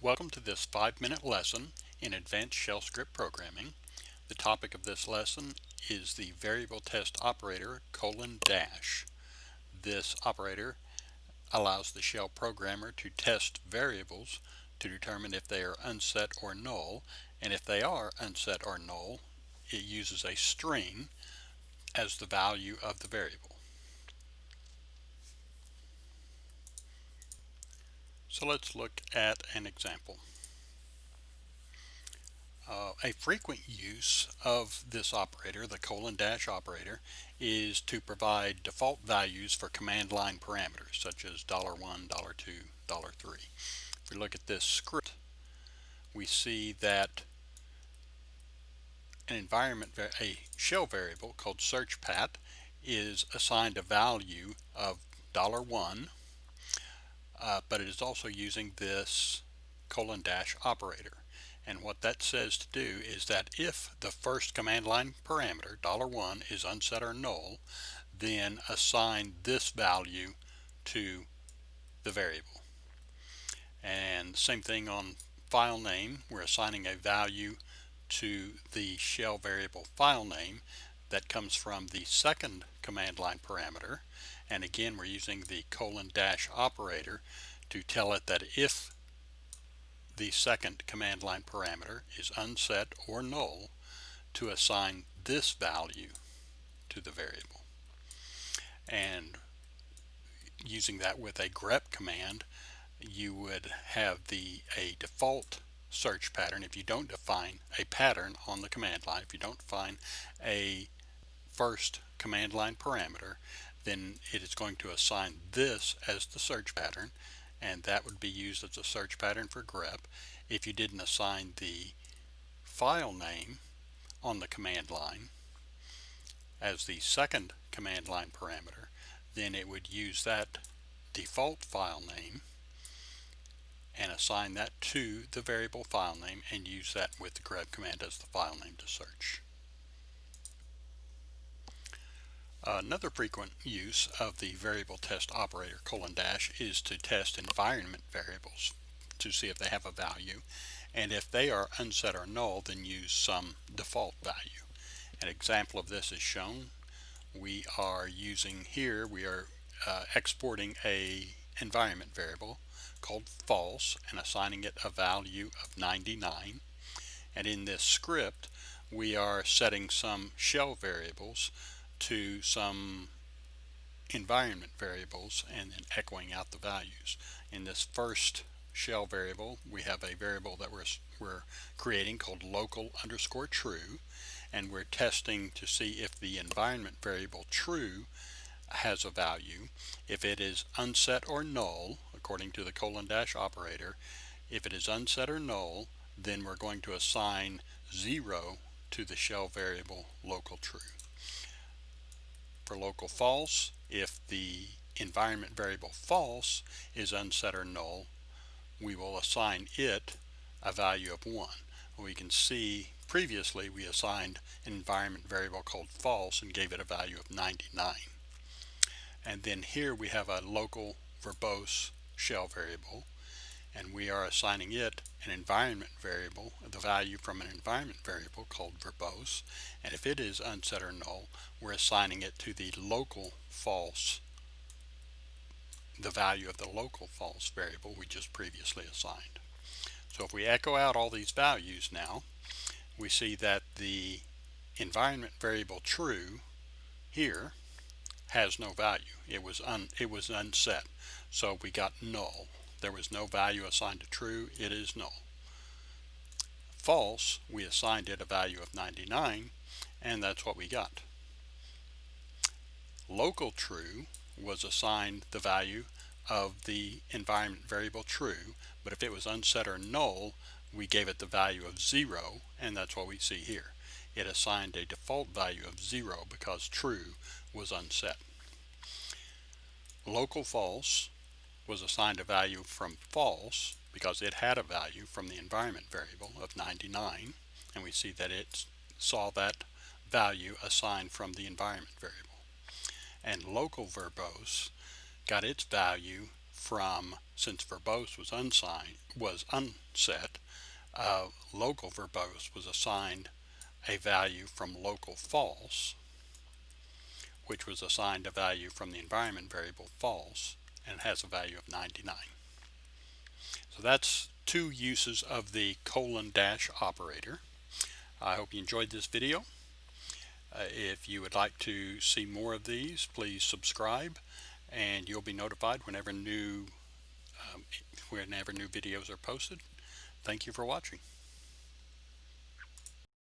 Welcome to this 5-minute lesson in advanced shell script programming. The topic of this lesson is the variable test operator : dash. This operator allows the shell programmer to test variables to determine if they are unset or null, and if they are unset or null, it uses a string as the value of the variable. So let's look at an example. A frequent use of this operator, the dash operator, is to provide default values for command line parameters such as $1, $2, $3. If we look at this script, we see that a shell variable called searchpat is assigned a value of $1, but it is also using this dash operator. And what that says to do is that if the first command line parameter, $1, is unset or null, then assign this value to the variable. And same thing on file name, we're assigning a value to the shell variable file name that comes from the second command line parameter. And again, we're using the dash operator to tell it that if the second command line parameter is unset or null, to assign this value to the variable. And using that with a grep command, you would have a default search pattern. If you don't define a pattern on the command line, if you don't define a first command line parameter, then it is going to assign this as the search pattern, and that would be used as a search pattern for grep. If you didn't assign the file name on the command line as the second command line parameter, then it would use that default file name and assign that to the variable file name and use that with the grep command as the file name to search. Another frequent use of the variable test operator dash is to test environment variables to see if they have a value, and if they are unset or null, then use some default value. An example of this is shown. We are exporting a environment variable called false and assigning it a value of 99. And in this script, we are setting some shell variables to some environment variables and then echoing out the values. In this first shell variable, we have a variable that we're creating called local_true, and we're testing to see if the environment variable true has a value. If it is unset or null, according to the dash operator, if it is unset or null, then we're going to assign 0 to the shell variable local_true. For local false, if the environment variable false is unset or null, we will assign it a value of 1. We can see previously we assigned an environment variable called false and gave it a value of 99. And then here we have a local verbose shell variable, and we are assigning it an environment variable, the value from an environment variable called verbose, and if it is unset or null, we're assigning it to the local false, the value of the local false variable we just previously assigned. So if we echo out all these values now, we see that the environment variable true here has no value. It was unset, so we got null. There was no value assigned to true. It is null. False, we assigned it a value of 99, and that's what we got. Local true was assigned the value of the environment variable true, but if it was unset or null, we gave it the value of 0, and that's what we see here. It assigned a default value of 0 because true was unset. Local false was assigned a value from false because it had a value from the environment variable of 99, and we see that it saw that value assigned from the environment variable. And local verbose got its value from, since verbose was unset, local verbose was assigned a value from local false, which was assigned a value from the environment variable false, and has a value of 99. So that's two uses of the colon dash operator. I hope you enjoyed this video. If you would like to see more of these, please subscribe, and you'll be notified whenever new videos are posted. Thank you for watching.